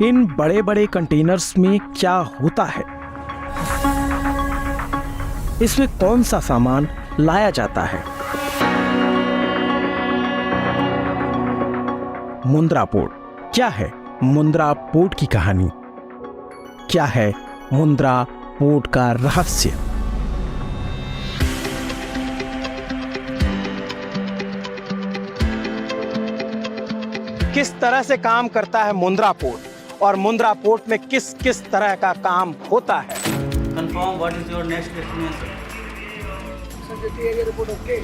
इन बड़े बड़े कंटेनर्स में क्या होता है? इसमें कौन सा सामान लाया जाता है? मुंद्रा पोर्ट क्या है? मुंद्रा पोर्ट की कहानी क्या है? मुंद्रा पोर्ट का रहस्य। किस तरह से काम करता है मुंद्रा पोर्ट और मुंद्रा पोर्ट में किस किस तरह का काम होता है? Confirm what is your next destination. Sir, the area report okay.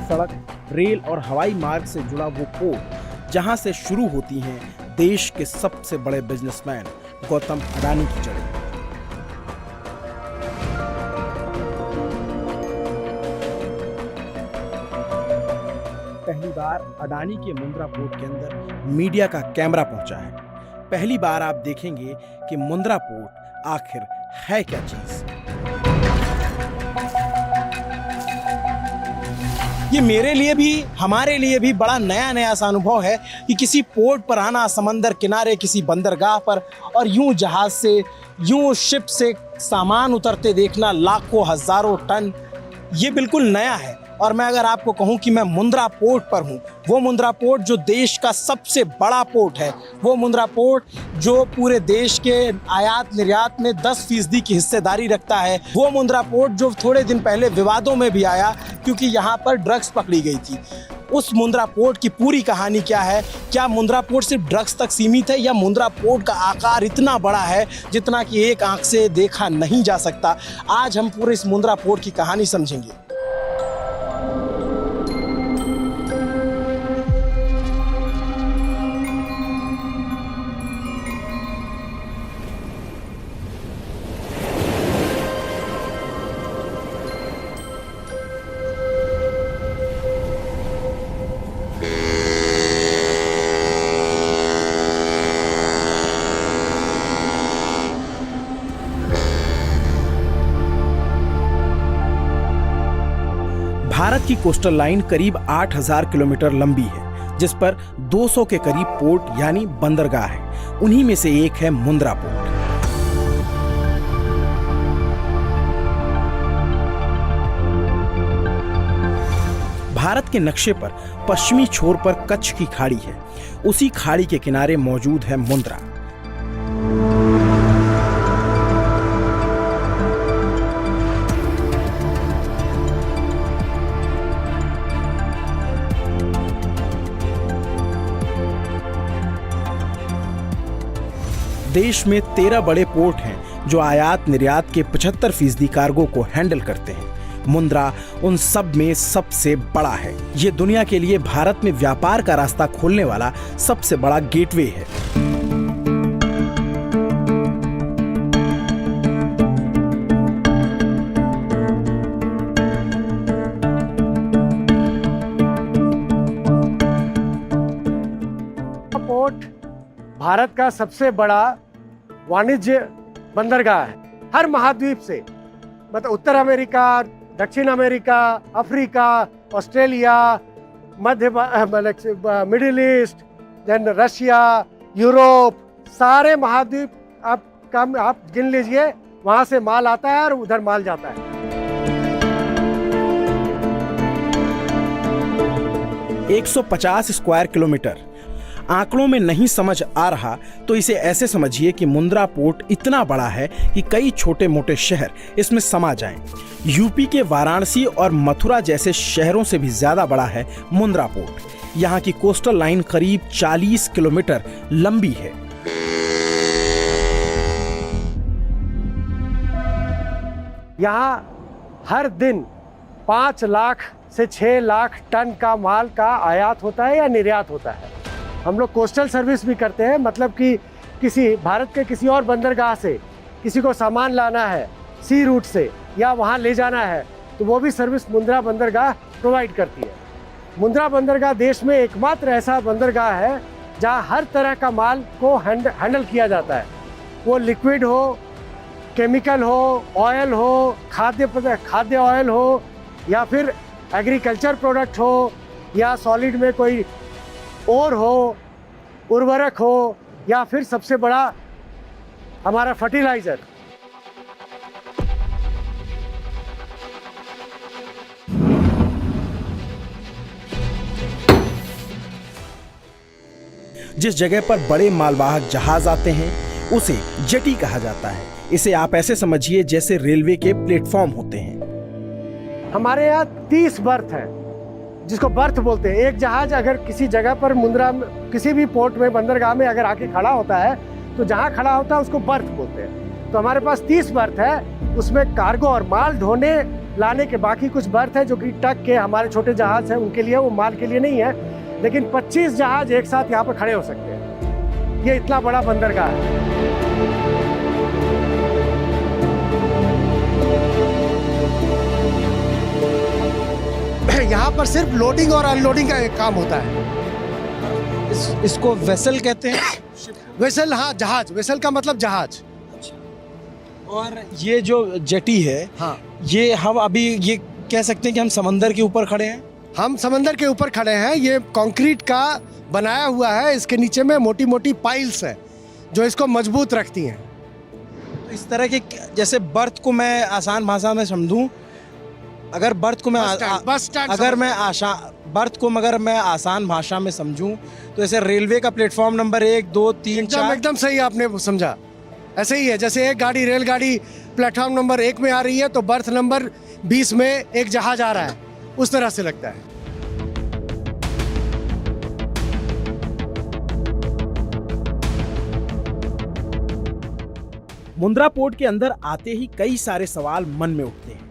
सड़क, रेल और हवाई मार्ग से जुड़ा वो पोर्ट जहां से शुरू होती हैं देश के सबसे बड़े बिजनेसमैन गौतम अडानी की जड़ें। पहली बार अडानी के मुंद्रा पोर्ट के अंदर मीडिया का कैमरा पहुंचा है। पहली बार आप देखेंगे कि मुंद्रा पोर्ट आखिर है क्या चीज। ये मेरे लिए भी, हमारे लिए भी बड़ा नया सा अनुभव है कि किसी पोर्ट पर आना, समंदर किनारे किसी बंदरगाह पर, और यूं जहाज से, यूं शिप से सामान उतरते देखना, लाखों हजारों टन, ये बिल्कुल नया है। और मैं अगर आपको कहूं कि मैं मुंद्रा पोर्ट पर हूं, वो मुंद्रा पोर्ट जो देश का सबसे बड़ा पोर्ट है, वो मुंद्रा पोर्ट जो पूरे देश के आयात निर्यात में 10% की हिस्सेदारी रखता है, वो मुंद्रा पोर्ट जो थोड़े दिन पहले विवादों में भी आया क्योंकि यहाँ पर ड्रग्स पकड़ी गई थी, उस मुंद्रा पोर्ट की पूरी कहानी क्या है? क्या मुंद्रा पोर्ट सिर्फ ड्रग्स तक सीमित है या मुंद्रा पोर्ट का आकार इतना बड़ा है जितना कि एक आंख से देखा नहीं जा सकता? आज हम पूरे इस मुंद्रा पोर्ट की कहानी समझेंगे। भारत की कोस्टल लाइन करीब 8000 किलोमीटर लंबी है, जिस पर 200 के करीब पोर्ट यानी बंदरगाह है। उन्हीं में से एक है मुंद्रा पोर्ट। भारत के नक्शे पर पश्चिमी छोर पर कच्छ की खाड़ी है, उसी खाड़ी के किनारे मौजूद है मुंद्रा। देश में 13 बड़े पोर्ट हैं जो आयात निर्यात के 75% कार्गो को हैंडल करते हैं। मुंद्रा उन सब में सबसे बड़ा है। ये दुनिया के लिए भारत में व्यापार का रास्ता खोलने वाला सबसे बड़ा गेटवे है। पोर्ट भारत का सबसे बड़ा वाणिज्य बंदरगाह है। हर महाद्वीप से, मतलब उत्तर अमेरिका, दक्षिण America, Africa, Australia, middle east, then Russia, Europe, सारे महाद्वीप आप गिन लीजिए, वहां से माल आता है और उधर माल जाता है। 150 स्क्वायर किलोमीटर आंकड़ों में नहीं समझ आ रहा तो इसे ऐसे समझिए कि मुंद्रा पोर्ट इतना बड़ा है कि कई छोटे मोटे शहर इसमें समा जाएं। यूपी के वाराणसी और मथुरा जैसे शहरों से भी ज्यादा बड़ा है मुंद्रा पोर्ट। यहाँ की कोस्टल लाइन करीब 40 किलोमीटर लंबी है। यहाँ हर दिन 5 लाख से 6 लाख टन का माल का आयात होता है या निर्यात होता है। हम लोग कोस्टल सर्विस भी करते हैं, मतलब कि किसी भारत के किसी और बंदरगाह से किसी को सामान लाना है सी रूट से या वहाँ ले जाना है, तो वो भी सर्विस मुंद्रा बंदरगाह प्रोवाइड करती है। मुंद्रा बंदरगाह देश में एकमात्र ऐसा बंदरगाह है जहाँ हर तरह का माल को हैंडल किया जाता है, वो लिक्विड हो, केमिकल हो, ऑयल हो, खाद्य ऑयल हो, या फिर एग्रीकल्चर प्रोडक्ट हो, या सॉलिड में कोई ओर हो, उर्वरक हो, या फिर सबसे बड़ा हमारा फर्टिलाइजर। जिस जगह पर बड़े मालवाहक जहाज आते हैं उसे जेटी कहा जाता है। इसे आप ऐसे समझिए जैसे रेलवे के प्लेटफॉर्म होते हैं। हमारे यहाँ 30 बर्थ है, जिसको बर्थ बोलते हैं। एक जहाज अगर किसी जगह पर मुंद्रा किसी भी पोर्ट में बंदरगाह में अगर आके खड़ा होता है तो जहाँ खड़ा होता है उसको बर्थ बोलते हैं। तो हमारे पास 30 बर्थ है, उसमें कार्गो और माल ढोने लाने के बाकी कुछ बर्थ है जो कि टग के हमारे छोटे जहाज हैं उनके लिए, वो माल के लिए नहीं है, लेकिन 25 जहाज एक साथ यहाँ पर खड़े हो सकते हैं। ये इतना बड़ा बंदरगाह है। यहाँ पर सिर्फ लोडिंग और अनलोडिंग का एक काम होता है। इसको वेसल कहते हैं। वेसल, हाँ, जहाज। वेसल का मतलब जहाज। और ये जो जेटी है, हाँ, ये हम अभी ये कह सकते हैं कि हम समंदर के ऊपर खड़े हैं। हम समंदर के ऊपर खड़े हैं। ये कंक्रीट का बनाया हुआ है, इसके नीचे में मोटी मोटी पाइल्स हैं जो इसको मजबूत रखती हैं। तो इस तरह के, जैसे बर्थ को मैं आसान भाषा में समझूं, अगर बर्थ को मैं अगर मैं आसान भाषा में समझूं तो जैसे रेलवे का प्लेटफॉर्म नंबर 1, 2, 3, 4। एकदम सही आपने समझा। ऐसे ही है, जैसे एक गाड़ी रेलगाड़ी प्लेटफॉर्म नंबर 1 में आ रही है तो बर्थ नंबर 20 में एक जहाज आ रहा है, उस तरह से लगता है। मुंद्रा पोर्ट के अंदर आते ही कई सारे सवाल मन में उठते हैं,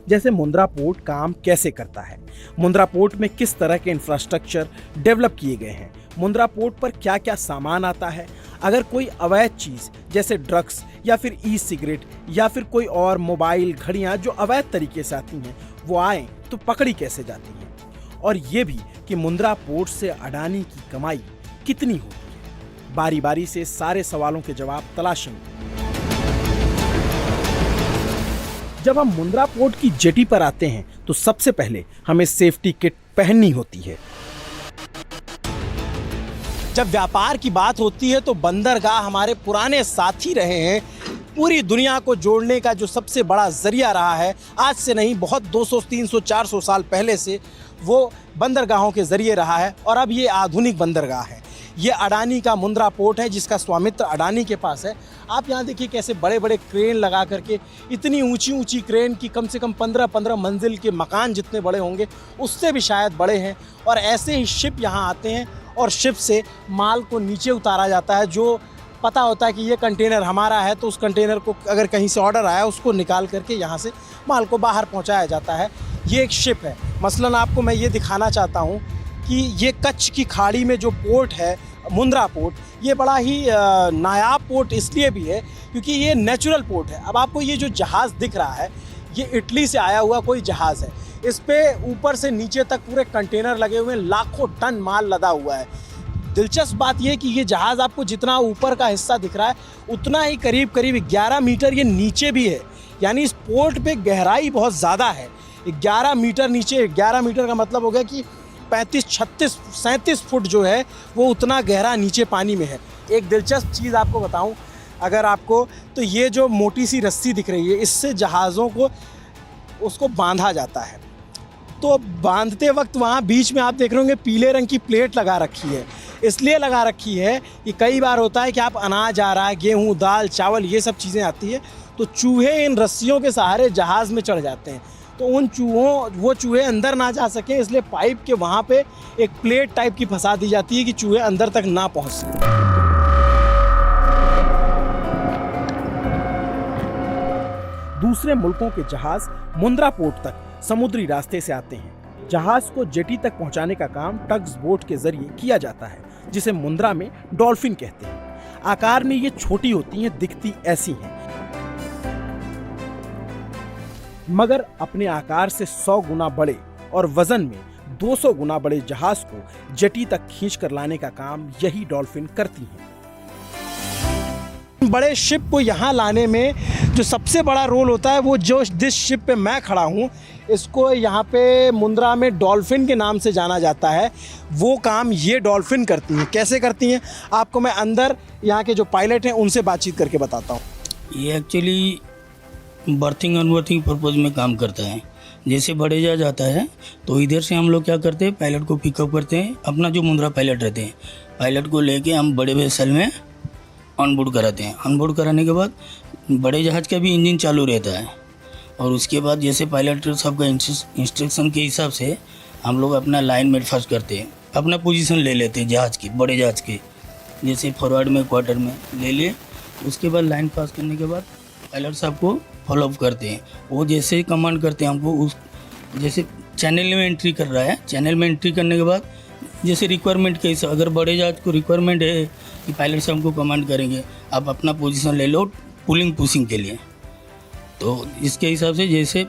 जैसे मुंद्रा पोर्ट काम कैसे करता है, मुंद्रा पोर्ट में किस तरह के इंफ्रास्ट्रक्चर डेवलप किए गए हैं, मुंद्रा पोर्ट पर क्या क्या सामान आता है, अगर कोई अवैध चीज जैसे ड्रग्स या फिर ई सिगरेट या फिर कोई और मोबाइल, घड़ियां जो अवैध तरीके से आती हैं वो आए तो पकड़ी कैसे जाती हैं, और ये भी कि मुंद्रा पोर्ट से अडानी की कमाई कितनी होती है। बारी बारी से सारे सवालों के जवाब तलाशेंगे। जब हम मुंद्रा पोर्ट की जेटी पर आते हैं तो सबसे पहले हमें सेफ्टी किट पहननी होती है। जब व्यापार की बात होती है तो बंदरगाह हमारे पुराने साथी रहे हैं। पूरी दुनिया को जोड़ने का जो सबसे बड़ा जरिया रहा है, आज से नहीं, बहुत 200, 300, 400 साल पहले से वो बंदरगाहों के जरिए रहा है, और अब ये आधुनिक बंदरगाह है। ये अडानी का मुंद्रा पोर्ट है जिसका स्वामित्व अडानी के पास है। आप यहाँ देखिए कैसे बड़े बड़े क्रेन लगा करके, इतनी ऊंची ऊंची क्रेन की कम से कम 15-15 मंजिल के मकान जितने बड़े होंगे उससे भी शायद बड़े हैं। और ऐसे ही शिप यहाँ आते हैं और शिप से माल को नीचे उतारा जाता है। जो पता होता है कि ये कंटेनर हमारा है तो उस कंटेनर को अगर कहीं से ऑर्डर आया उसको निकाल करके यहाँ से माल को बाहर पहुँचाया जाता है। ये एक शिप है। मसलन आपको मैं ये दिखाना चाहता हूँ कि ये कच्छ की खाड़ी में जो पोर्ट है मुंद्रा पोर्ट, ये बड़ा ही नायाब पोर्ट इसलिए भी है क्योंकि ये नेचुरल पोर्ट है। अब आपको ये जो जहाज़ दिख रहा है ये इटली से आया हुआ कोई जहाज़ है। इस पे ऊपर से नीचे तक पूरे कंटेनर लगे हुए हैं, लाखों टन माल लदा हुआ है। दिलचस्प बात यह कि ये जहाज़ आपको जितना ऊपर का हिस्सा दिख रहा है उतना ही करीब करीब 11 मीटर ये नीचे भी है, यानी इस पोर्ट पे गहराई बहुत ज़्यादा है। 11 मीटर नीचे, 11 मीटर का मतलब हो गया कि 35, 36, 37 फुट जो है वो उतना गहरा नीचे पानी में है। एक दिलचस्प चीज़ आपको बताऊं अगर आपको, तो ये जो मोटी सी रस्सी दिख रही है इससे जहाज़ों को उसको बांधा जाता है। तो बांधते वक्त वहाँ बीच में आप देख रहे होंगे पीले रंग की प्लेट लगा रखी है। इसलिए लगा रखी है कि कई बार होता है कि आप अनाज आ रहा है, गेहूँ, दाल, चावल, ये सब चीज़ें आती है तो चूहे इन रस्सियों के सहारे जहाज़ में चढ़ जाते हैं। तो उन वो चूहे अंदर ना जा सकें, इसलिए पाइप के वहाँ पे एक प्लेट टाइप की फंसा दी जाती है कि चूहे अंदर तक ना पहुँच सकें। दूसरे मुल्कों के जहाज मुंद्रा पोर्ट तक समुद्री रास्ते से आते हैं। जहाज को जेटी तक पहुंचाने का काम टग्स बोट के जरिए किया जाता है। जिसे मुंद्रा में डॉल्फिन कहते हैं। आकार में ये छोटी होती हैं, दिखती ऐसी हैं, मगर अपने आकार से 100 गुना बड़े और वजन में 200 गुना बड़े जहाज को जेटी तक खींच कर लाने का काम यही डॉल्फिन करती हैं। बड़े शिप को यहाँ लाने में जो सबसे बड़ा रोल होता है वो जिस शिप पे मैं खड़ा हूँ, इसको यहाँ पे मुंद्रा में डॉल्फिन के नाम से जाना जाता है। वो काम ये डॉल्फिन करती हैं। कैसे करती हैं आपको मैं अंदर यहाँ के जो पायलट हैं उनसे बातचीत करके बताता हूँ। ये एक्चुअली बर्थिंग अनबर्थिंग पर्पज़ में काम करता है। जैसे बड़े जहाज आता है तो इधर से हम लोग क्या करते हैं, पायलट को पिकअप करते हैं। अपना जो मुंद्रा पायलट रहते हैं, पायलट को लेके हम बड़े वेसल में ऑनबोर्ड कराते हैं। ऑनबोर्ड कराने के बाद बड़े जहाज़ का भी इंजन चालू रहता है और उसके बाद जैसे पायलट सबका इंस्ट्रक्शन के हिसाब से हम लोग अपना लाइन में फर्स्ट करते हैं, अपना पोजीशन ले लेते हैं जहाज़ की, बड़े जहाज़ के जैसे फॉरवर्ड में क्वार्टर में ले लिए। उसके बाद लाइन पास करने के बाद पायलट साहब को फॉलोअप करते हैं। वो जैसे कमांड करते हैं हमको, उस जैसे चैनल में एंट्री कर रहा है, चैनल में एंट्री करने के बाद जैसे रिक्वायरमेंट के हिसाब, अगर बड़े जहाज को रिक्वायरमेंट है कि पायलट साहब हमको कमांड करेंगे आप अपना पोजीशन ले लो पुलिंग पुशिंग के लिए, तो इसके हिसाब से जैसे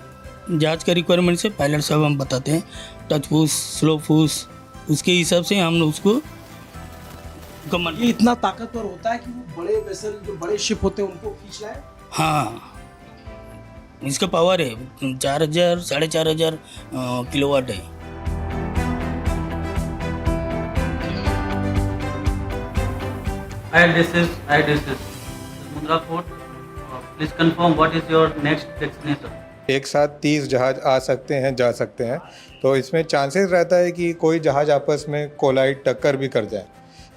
जहाज का रिक्वायरमेंट से पायलट साहब हम बताते हैं टच पुश, स्लो पुश, उसके हिसाब से हम उसको कमांड। ये इतना ताकतवर होता है कि वो बड़े वेसल जो बड़े शिप होते हैं उनको खींच लाए। हाँ, इसका पावर है 4000 4500 किलोवाट है। Hi, this is Mundra Port. Please confirm what is your next destination. एक साथ 30 जहाज आ सकते हैं, जा सकते हैं, तो इसमें चांसेस रहता है कि कोई जहाज आपस में कोलाइड टक्कर भी कर जाए।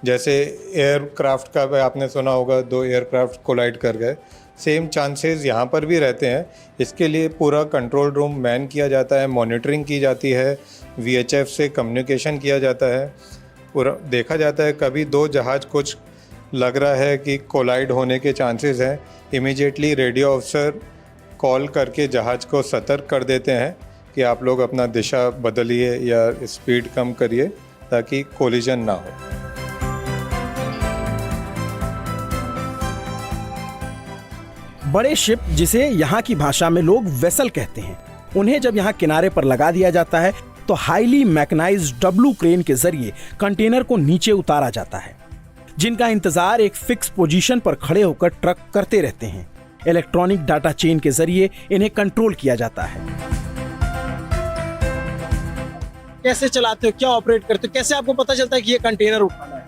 जैसे एयरक्राफ्ट का भी आपने सुना होगा, 2 एयरक्राफ्ट कोलाइड कर गए, सेम चांसेस यहाँ पर भी रहते हैं। इसके लिए पूरा कंट्रोल रूम मैन किया जाता है, मॉनिटरिंग की जाती है, VHF से कम्युनिकेशन किया जाता है, पूरा देखा जाता है। कभी 2 जहाज कुछ लग रहा है कि कोलाइड होने के चांसेस हैं, इमीडिएटली रेडियो ऑफिसर कॉल करके जहाज़ को सतर्क कर देते हैं कि आप लोग अपना दिशा बदलिए या स्पीड कम करिए ताकि कोलिजन ना हो। बड़े शिप, जिसे यहाँ की भाषा में लोग वेसल कहते हैं, उन्हें जब यहाँ किनारे पर लगा दिया जाता है तो हाईली मैकेनाइज्ड डब्लू क्रेन के जरिए कंटेनर को नीचे उतारा जाता है, जिनका इंतजार एक फिक्स पोजीशन पर खड़े होकर ट्रक करते रहते हैं। इलेक्ट्रॉनिक डाटा चेन के जरिए इन्हें कंट्रोल किया जाता है। कैसे चलाते हो, क्या ऑपरेट करते हो, कैसे आपको पता चलता है कि ये कंटेनर उठाना है?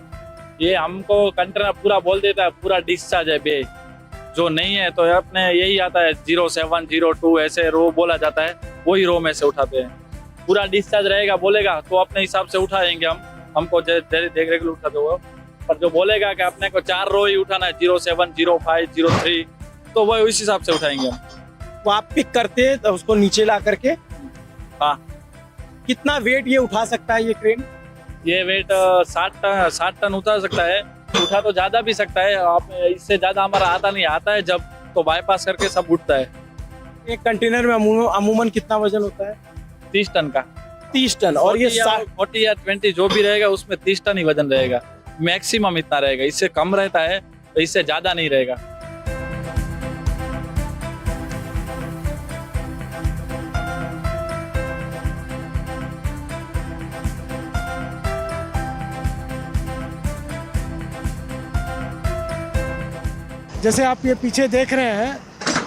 ये हमको कंटेनर पूरा बोल देता है, पूरा डिस्चार्ज है बे, जो नहीं है तो अपने यही आता है 07 02 ऐसे रो बोला जाता है, वही रो में से उठाते हैं। पूरा डिस्चार्ज रहेगा बोलेगा तो अपने हिसाब से उठाएंगे हमको देख रेख उठाते हो, पर जो बोलेगा कि अपने को 4 रो ही उठाना है 07 05 03 तो वही उस हिसाब से उठाएंगे हम। वो आप पिक करते हैं तो उसको नीचे ला करके। हाँ, कितना वेट ये उठा सकता है ये क्रेन? ये वेट 60 टन उठा सकता है, उठा तो ज्यादा भी सकता है। आप इससे ज्यादा हमारा आता नहीं, आता है जब तो बाईपास करके सब उठता है। एक कंटेनर में अमूमन कितना वजन होता है? 30 टन का। 30 टन। और ये 40 या 20 जो भी रहेगा उसमें 30 टन ही वजन रहेगा, मैक्सिमम इतना रहेगा। इससे कम रहता है तो इससे ज्यादा नहीं रहेगा। जैसे आप ये पीछे देख रहे हैं,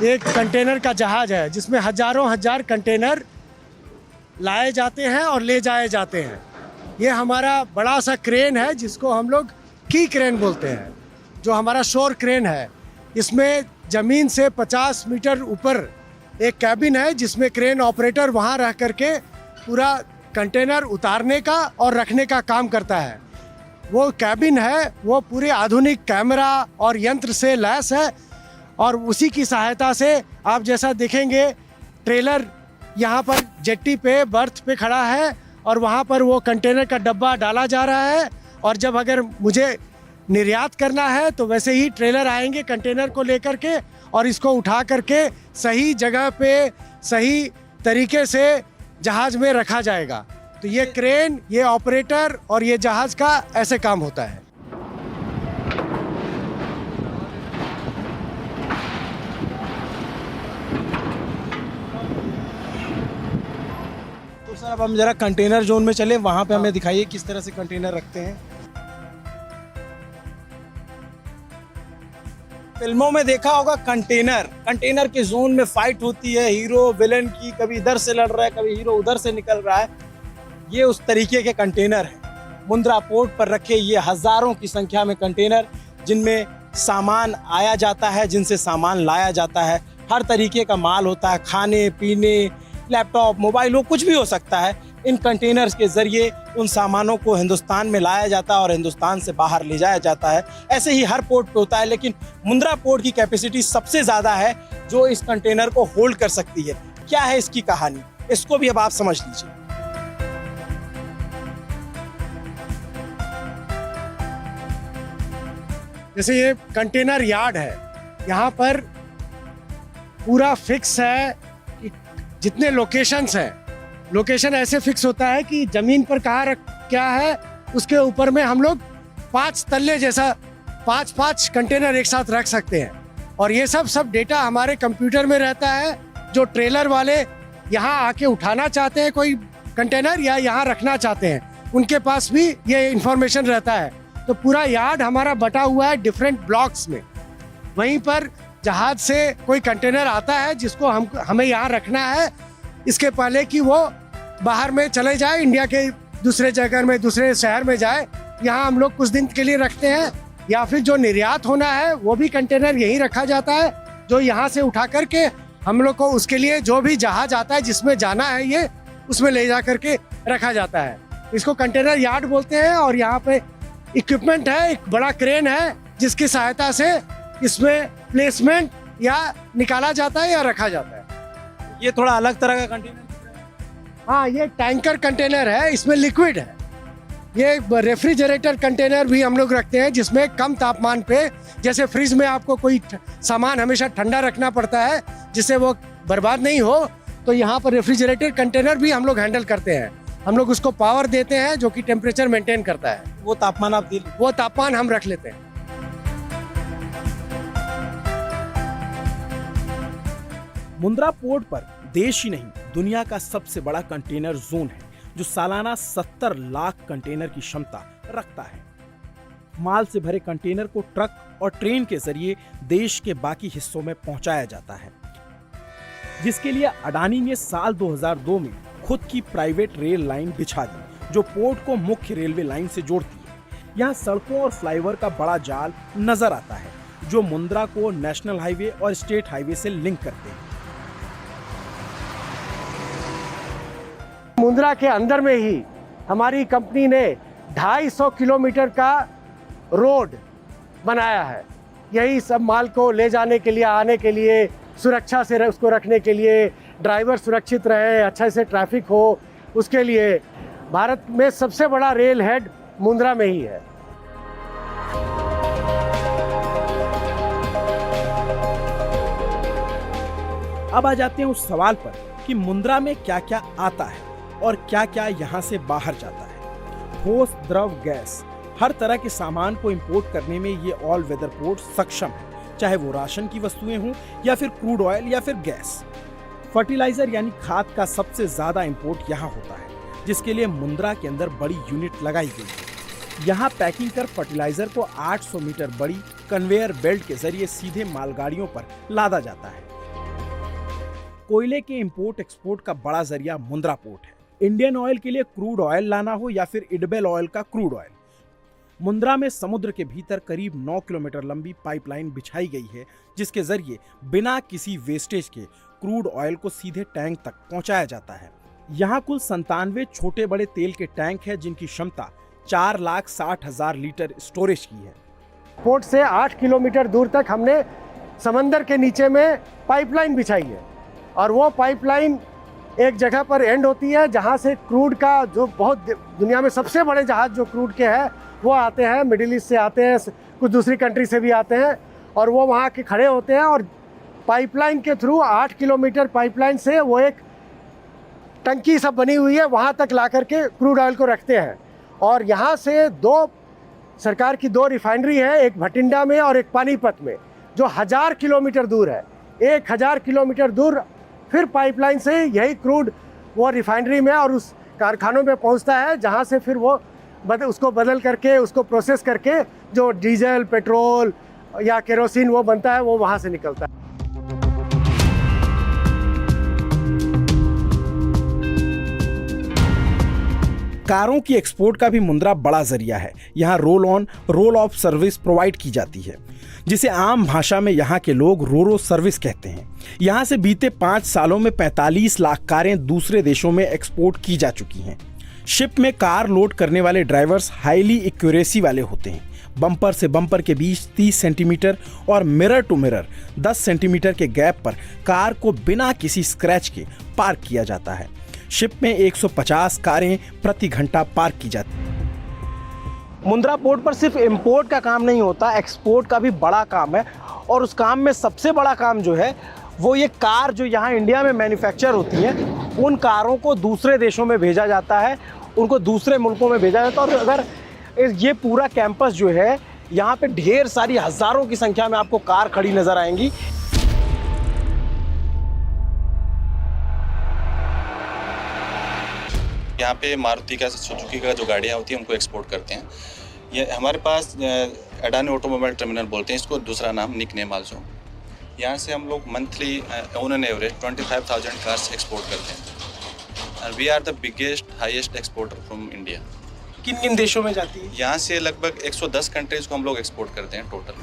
एक कंटेनर का जहाज है जिसमें हजारों हजार कंटेनर लाए जाते हैं और ले जाए जाते हैं। ये हमारा बड़ा सा क्रेन है जिसको हम लोग की क्रेन बोलते हैं, जो हमारा शोर क्रेन है। इसमें ज़मीन से 50 मीटर ऊपर एक कैबिन है जिसमें क्रेन ऑपरेटर वहाँ रह करके पूरा कंटेनर उतारने का और रखने का काम करता है। वो कैबिन है वो पूरे आधुनिक कैमरा और यंत्र से लैस है और उसी की सहायता से आप जैसा देखेंगे ट्रेलर यहाँ पर जेट्टी पे बर्थ पे खड़ा है और वहाँ पर वो कंटेनर का डब्बा डाला जा रहा है। और जब अगर मुझे निर्यात करना है तो वैसे ही ट्रेलर आएंगे कंटेनर को लेकर के और इसको उठा करके सही जगह पे सही तरीके से जहाज़ में रखा जाएगा। तो ये क्रेन, ये ऑपरेटर और ये जहाज का ऐसे काम होता है। तो सर अब हम जरा कंटेनर जोन में चले, वहां पे हमें दिखाइए किस तरह से कंटेनर रखते हैं। फिल्मों में देखा होगा कंटेनर के जोन में फाइट होती है हीरो विलेन की, कभी इधर से लड़ रहा है, कभी हीरो उधर से निकल रहा है। ये उस तरीके के कंटेनर हैं। मुंद्रा पोर्ट पर रखे ये हजारों की संख्या में कंटेनर, जिनमें सामान आया जाता है, जिनसे सामान लाया जाता है। हर तरीके का माल होता है, खाने पीने, लैपटॉप, मोबाइल, वो कुछ भी हो सकता है। इन कंटेनर्स के जरिए उन सामानों को हिंदुस्तान में लाया जाता है और हिंदुस्तान से बाहर ले जाया जाता है। ऐसे ही हर पोर्ट पे होता है, लेकिन मुंद्रा पोर्ट की कैपेसिटी सबसे ज़्यादा है जो इस कंटेनर को होल्ड कर सकती है। क्या है इसकी कहानी, इसको भी अब आप समझ लीजिए। जैसे ये कंटेनर यार्ड है, यहाँ पर पूरा फिक्स है कि जितने लोकेशंस हैं, लोकेशन ऐसे फिक्स होता है कि जमीन पर कहाँ रख क्या है, उसके ऊपर में हम लोग 5 तल्ले जैसा 5 कंटेनर एक साथ रख सकते हैं। और ये सब डेटा हमारे कंप्यूटर में रहता है। जो ट्रेलर वाले यहाँ आके उठाना चाहते हैं कोई कंटेनर या यहाँ रखना चाहते हैं, उनके पास भी ये इंफॉर्मेशन रहता है। तो पूरा यार्ड हमारा बटा हुआ है डिफरेंट ब्लॉक्स में। वहीं पर जहाज से कोई कंटेनर आता है जिसको हमें यहाँ रखना है, इसके पहले कि वो बाहर में चले जाए, इंडिया के दूसरे जगह में, दूसरे शहर में जाए, यहाँ हम लोग कुछ दिन के लिए रखते हैं। या फिर जो निर्यात होना है वो भी कंटेनर यहीं रखा जाता है, जो यहाँ से उठा करके हम लोग को उसके लिए जो भी जहाज आता है जिसमें जाना है, ये उसमें ले जा करके रखा जाता है। इसको कंटेनर यार्ड बोलते हैं। और यहाँ पे इक्विपमेंट है, एक बड़ा क्रेन है जिसकी सहायता से इसमें प्लेसमेंट या निकाला जाता है या रखा जाता है। ये थोड़ा अलग तरह का कंटेनर। हाँ, ये टैंकर कंटेनर है, इसमें लिक्विड है। ये रेफ्रिजरेटर कंटेनर भी हम लोग रखते हैं, जिसमें कम तापमान पे, जैसे फ्रिज में आपको कोई सामान हमेशा ठंडा रखना पड़ता है जिससे वो बर्बाद नहीं हो, तो यहाँ पर रेफ्रिजरेटर कंटेनर भी हम लोग हैंडल करते हैं। हम लोग उसको पावर देते हैं जो कि टेम्परेचर मेंटेन करता है। वो तापमान आप वो तापमान हम रख लेते हैं। मुंद्रा पोर्ट पर देश ही नहीं, दुनिया का सबसे बड़ा कंटेनर जोन है, जो सालाना 70 लाख कंटेनर की क्षमता रखता है। माल से भरे कंटेनर को ट्रक और ट्रेन के जरिए देश के बाकी हिस्सों में पहुंचाया जाता है, जिसके लिए अडानी ने साल 2002 में खुद की प्राइवेट रेल लाइन बिछा दी, जो पोर्ट को मुख्य रेलवे लाइन से जोड़ती है। यहाँ सड़कों और फ्लाईओवर का बड़ा जाल नजर आता है, जो मुंद्रा को नेशनल हाईवे और स्टेट हाईवे से लिंक करते हैं। मुंद्रा के अंदर में ही हमारी कंपनी ने 250 किलोमीटर का रोड बनाया है। यही सब माल को ले जाने के लिए, आने के लिए, सुरक्षा से उसको रखने के लिए, ड्राइवर सुरक्षित रहे, अच्छा से ट्रैफिक हो, उसके लिए भारत में सबसे बड़ा रेल हेड मुंद्रा में ही है। अब आ जाते हैं उस सवाल पर कि मुंद्रा में क्या क्या आता है और क्या क्या यहाँ से बाहर जाता है। ठोस, द्रव, गैस, हर तरह के सामान को इंपोर्ट करने में ये ऑल वेदर पोर्ट सक्षम है, चाहे वो राशन की वस्तुएं हों या फिर क्रूड ऑयल या फिर गैस। फर्टिलाइजर यानी खाद का सबसे ज्यादा इंपोर्ट यहाँ होता है, जिसके लिए मुंद्रा के अंदर बड़ी यूनिट लगाई गई है। यहाँ पैकिंग कर फर्टिलाइजर को 800 मीटर बड़ी कन्वेयर बेल्ट के जरिए सीधे मालगाड़ियों पर लादा जाता है। कोयले के इंपोर्ट एक्सपोर्ट का बड़ा जरिया मुंद्रा पोर्ट है। इंडियन ऑयल के लिए क्रूड ऑयल लाना हो या फिर इडबेल ऑयल का क्रूड ऑयल, मुंद्रा में समुद्र के भीतर करीब 9 किलोमीटर लंबी पाइपलाइन बिछाई गई है, जिसके जरिए बिना किसी वेस्टेज के क्रूड ऑयल को सीधे टैंक तक पहुंचाया जाता है। यहाँ कुल 97 छोटे बड़े तेल के टैंक है, जिनकी क्षमता 4,60,000 लीटर स्टोरेज की है। पोर्ट से 8 किलोमीटर दूर तक हमने समंदर के नीचे में पाइपलाइन बिछाई है, और वो पाइपलाइन एक जगह पर एंड होती है जहाँ से क्रूड का, जो बहुत दुनिया में सबसे बड़े जहाज जो क्रूड के हैं वो आते हैं, मिडिल ईस्ट से आते हैं, कुछ दूसरी कंट्री से भी आते हैं, और वो वहाँ के खड़े होते हैं और पाइपलाइन के थ्रू 8 किलोमीटर पाइपलाइन से वो एक टंकी सब बनी हुई है, वहाँ तक ला करके क्रूड ऑयल को रखते हैं। और यहाँ से सरकार की 2 रिफाइनरी है, एक भटिंडा में और एक पानीपत में, जो 1000 किलोमीटर दूर है। 1000 किलोमीटर दूर फिर पाइपलाइन से यही क्रूड वो रिफाइनरी में और उस कारखानों में पहुंचता है, जहां से फिर वो उसको बदल करके, उसको प्रोसेस करके जो डीजल, पेट्रोल या केरोसिन वो बनता है, वो वहां से निकलता है। कारों की एक्सपोर्ट का भी मुंद्रा बड़ा जरिया है। यहाँ roll on roll of service provide की जाती है, जिसे आम भाषा में यहाँ के लोग रोरो सर्विस कहते हैं। यहाँ से बीते 5 सालों में 45 लाख कारें दूसरे देशों में एक्सपोर्ट की जा चुकी हैं। शिप में कार लोड करने वाले ड्राइवर्स हाईली एक्यूरेसी वाले होते हैं। बम्पर से बम्पर के बीच 30 सेंटीमीटर और मिरर टू मिरर 10 सेंटीमीटर के गैप पर कार को बिना किसी स्क्रैच के पार्क किया जाता है। शिप में 150 कारें प्रति घंटा पार्क की जाती हैं। मुंद्रा पोर्ट पर सिर्फ इंपोर्ट का काम नहीं होता, एक्सपोर्ट का भी बड़ा काम है। और उस काम में सबसे बड़ा काम जो है वो ये कार जो यहाँ इंडिया में मैन्युफैक्चर होती हैं, उन कारों को दूसरे देशों में भेजा जाता है, उनको दूसरे मुल्कों में भेजा जाता है। और अगर ये पूरा कैंपस जो है, यहाँ पे ढेर सारी हज़ारों की संख्या में आपको कार खड़ी नज़र आएंगी। यहाँ पे मारुति का, सुजुकी का जो गाड़ियाँ होती हैं उनको एक्सपोर्ट करते हैं। ये हमारे पास अडानी ऑटोमोबाइल टर्मिनल बोलते हैं इसको, दूसरा नाम निक नेम आल्सो। यहाँ से हम लोग monthly on an average 25,000 cars export करते हैं। और we are the biggest highest exporter from India. किन किन देशों में जाती है? यहाँ से लगभग 110 कंट्रीज को हम लोग एक्सपोर्ट करते हैं टोटल।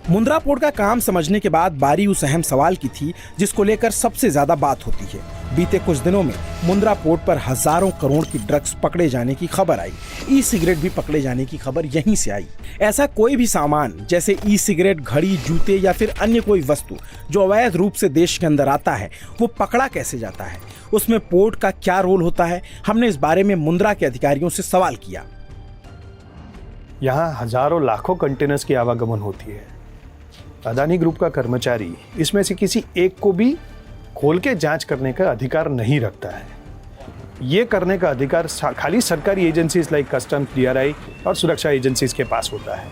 मुंद्रा पोर्ट का काम समझने के बाद बारी उस अहम सवाल की थी जिसको लेकर सबसे ज्यादा बात होती है। बीते कुछ दिनों में मुंद्रा पोर्ट पर हजारों करोड़ की ड्रग्स पकड़े जाने की खबर आई। ई सिगरेट भी पकड़े जाने की खबर यहीं से आई। ऐसा कोई भी सामान जैसे ई सिगरेट, घड़ी, जूते या फिर अन्य कोई वस्तु जो अवैध रूप से देश के अंदर आता है, वो पकड़ा कैसे जाता है? उसमें पोर्ट का क्या रोल होता है? हमने इस बारे में मुंद्रा के अधिकारियों से सवाल किया। यहाँ हजारों लाखों कंटेनर्स की आवागमन होती है। अदानी ग्रुप का कर्मचारी इसमें से किसी एक को भी खोल के जांच करने का अधिकार नहीं रखता है। ये करने का अधिकार खाली सरकारी एजेंसीज लाइक कस्टम्स, DRI और सुरक्षा एजेंसीज के पास होता है।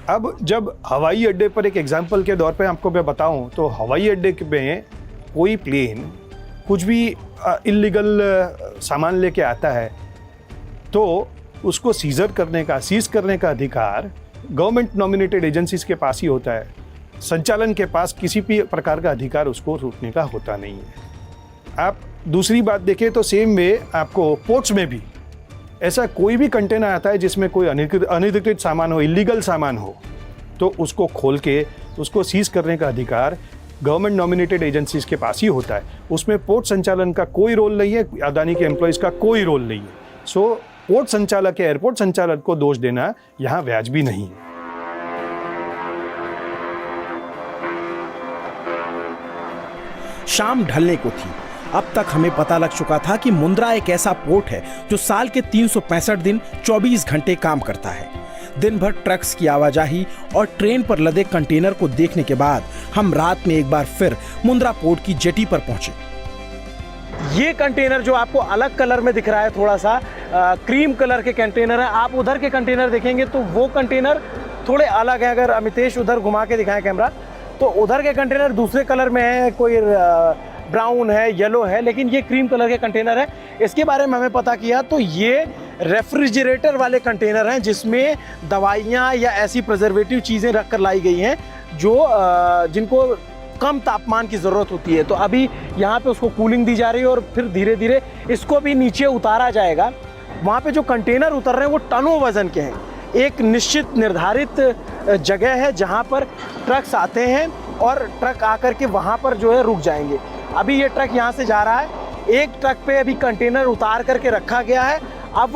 अब जब हवाई अड्डे पर एक एग्जांपल के तौर पे आपको मैं बताऊं तो हवाई अड्डे में कोई प्लेन कुछ भी इल्लीगल सामान लेके आता है तो उसको सीजर करने का, सीज करने का अधिकार गवर्नमेंट नॉमिनेटेड एजेंसीज के पास ही होता है। संचालन के पास किसी भी प्रकार का अधिकार उसको रोकने का होता नहीं है। आप दूसरी बात देखें तो सेम वे आपको पोर्ट्स में भी ऐसा कोई भी कंटेनर आता है जिसमें कोई अनधिकृत सामान हो, इलीगल सामान हो, तो उसको खोल के उसको सीज करने का अधिकार गवर्नमेंट नॉमिनेटेड एजेंसीज के पास ही होता है। उसमें पोर्ट संचालन का कोई रोल नहीं है, अदानी के एम्प्लॉयज का कोई रोल नहीं है। सो पोर्ट संचालक या एयरपोर्ट संचालक को दोष देना यहाँ वाजिब नहीं है। शाम ढलने को थी। अब तक हमें पता लग चुका था कि मुंद्रा एक ऐसा पोर्ट है जो साल के 365 दिन 24 घंटे काम करता है। दिन भर ट्रक्स की आवाजाही और ट्रेन पर लदे कंटेनर को देखने के बाद हम रात में एक बार फिर मुंद्रा पोर्ट की जेटी पर पहुंचे। ये कंटेनर जो आपको अलग कलर में दिख रहा है, थोड़ा सा क्रीम कलर के कंटेनर है। आप उधर के कंटेनर देखेंगे तो वो कंटेनर थोड़े अलग है। अगर अमितेश उधर घुमा के दिखाएं कैमरा, तो उधर के कंटेनर दूसरे कलर में है, कोई ब्राउन है, येलो है, लेकिन ये क्रीम कलर के कंटेनर है। इसके बारे में हमें पता किया तो ये रेफ्रिजरेटर वाले कंटेनर हैं जिसमें दवाइयाँ या ऐसी प्रिजर्वेटिव चीज़ें रख कर लाई गई हैं जो जिनको कम तापमान की ज़रूरत होती है। तो अभी यहाँ पे उसको कूलिंग दी जा रही है और फिर धीरे धीरे इसको भी नीचे उतारा जाएगा। वहाँ पे जो कंटेनर उतर रहे हैं वो टनों वज़न के हैं। एक निश्चित निर्धारित जगह है जहाँ पर ट्रक्स आते हैं और ट्रक आकर के वहाँ पर जो है रुक जाएंगे। अभी ये ट्रक यहाँ से जा रहा है, एक ट्रक पे अभी कंटेनर उतार करके रखा गया है। अब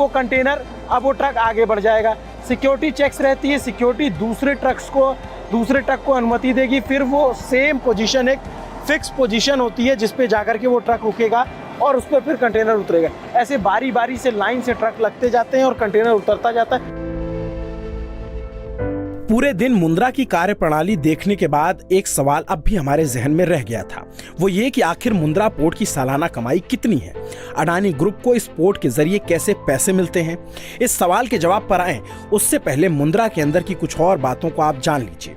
वो ट्रक आगे बढ़ जाएगा। सिक्योरिटी चेक्स रहती है, सिक्योरिटी दूसरे ट्रक को अनुमति देगी, फिर वो सेम पोजीशन, एक फिक्स पोजीशन होती है जिस पे जाकर के वो ट्रक रुकेगा और उस पर फिर कंटेनर उतरेगा। ऐसे बारी बारी से लाइन से ट्रक लगते जाते हैं और कंटेनर उतरता जाता है। पूरे दिन मुंद्रा की कार्यप्रणाली देखने के बाद एक सवाल अब भी हमारे जहन में रह गया था, वो ये कि आखिर मुंद्रा पोर्ट की सालाना कमाई कितनी है, अडानी ग्रुप को इस पोर्ट के जरिए कैसे पैसे मिलते हैं। इस सवाल के जवाब पर आएं उससे पहले मुंद्रा के अंदर की कुछ और बातों को आप जान लीजिए।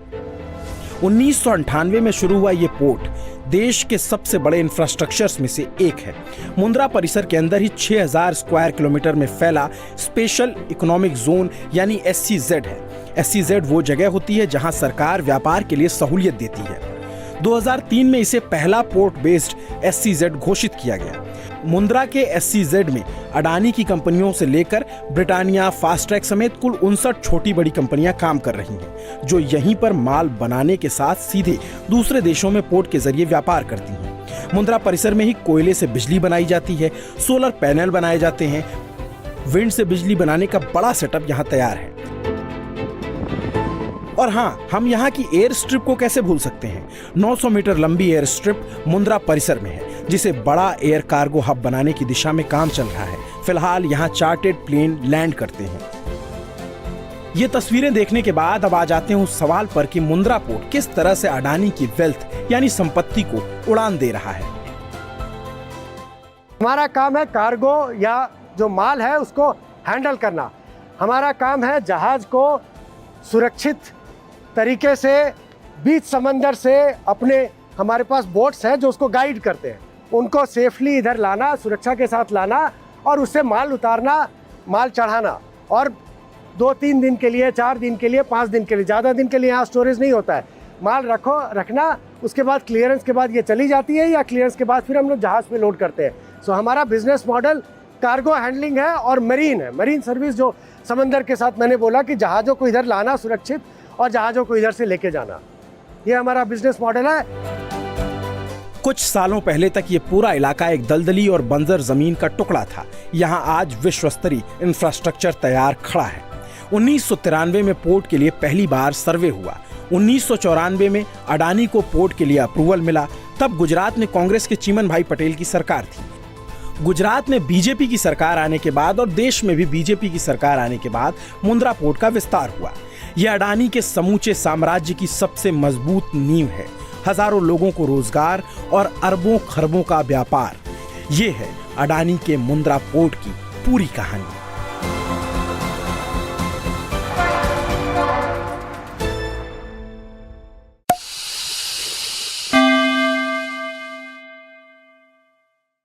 1998 में शुरू हुआ ये पोर्ट देश के सबसे बड़े इंफ्रास्ट्रक्चर्स में से एक है। मुंद्रा परिसर के अंदर ही 6000 स्क्वायर किलोमीटर में फैला स्पेशल इकोनॉमिक जोन यानी SEZ है। SEZ वो जगह होती है जहां सरकार व्यापार के लिए सहूलियत देती है। 2003 में इसे पहला पोर्ट बेस्ड SEZ घोषित किया गया। मुंद्रा के SEZ में अडानी की कंपनियों से लेकर ब्रिटानिया, फास्ट्रैक समेत कुल 59 छोटी बड़ी कंपनियां काम कर रही हैं, जो यहीं पर माल बनाने के साथ सीधे दूसरे देशों में पोर्ट के जरिए व्यापार करती हैं। मुंद्रा परिसर में ही कोयले से बिजली बनाई जाती है, सोलर पैनल बनाए जाते हैं, विंड से बिजली बनाने का बड़ा सेटअप यहाँ तैयार है। और हाँ, हम यहाँ की एयर स्ट्रिप को कैसे भूल सकते हैं। 900 मीटर लंबी एयर स्ट्रिप मुंद्रा परिसर में है, जिसे बड़ा एयर कार्गो हब बनाने की दिशा में काम चल रहा है। फिलहाल यहाँ चार्टर्ड प्लेन लैंड करते हैं। ये तस्वीरें देखने के बाद अब आ जाते हैं उस सवाल पर कि मुंद्रा पोर्ट किस तरह से अडानी की वेल्थ यानी संपत्ति को उड़ान दे रहा है। हमारा काम है कार्गो या जो माल है उसको हैंडल करना। हमारा काम है जहाज को सुरक्षित तरीके से बीच समंदर से अपने हमारे पास बोट्स हैं जो उसको गाइड करते हैं, उनको सेफली इधर लाना, सुरक्षा के साथ लाना और उससे माल उतारना, माल चढ़ाना। और 2-3 दिन के लिए, 4 दिन के लिए, 5 दिन के लिए, ज़्यादा दिन के लिए यहाँ स्टोरेज नहीं होता है। माल रखना, उसके बाद क्लियरेंस के बाद ये चली जाती है या क्लियरेंस के बाद फिर हम लोग जहाज़ पे लोड करते हैं। सो हमारा बिजनेस मॉडल कार्गो हैंडलिंग है और मरीन है, मरीन सर्विस, जो समंदर के साथ मैंने बोला कि जहाज़ों को इधर लाना सुरक्षित और जहाज़ों को इधर से लेके जाना, ये हमारा बिजनेस मॉडल है। कुछ सालों पहले तक ये पूरा इलाका एक दलदली और बंजर जमीन का टुकड़ा था। यहाँ आज विश्व स्तरीय इंफ्रास्ट्रक्चर तैयार खड़ा है। 1993 में पोर्ट के लिए पहली बार सर्वे हुआ। 1994 में अडानी को पोर्ट के लिए अप्रूवल मिला। तब गुजरात में कांग्रेस के चीमन भाई पटेल की सरकार थी। गुजरात में बीजेपी की सरकार आने के बाद और देश में भी बीजेपी की सरकार आने के बाद मुंद्रा पोर्ट का विस्तार हुआ। यह अडानी के समूचे साम्राज्य की सबसे मजबूत नींव है। हजारों लोगों को रोजगार और अरबों खरबों का व्यापार। ये है अडानी के मुंद्रा पोर्ट की पूरी कहानी।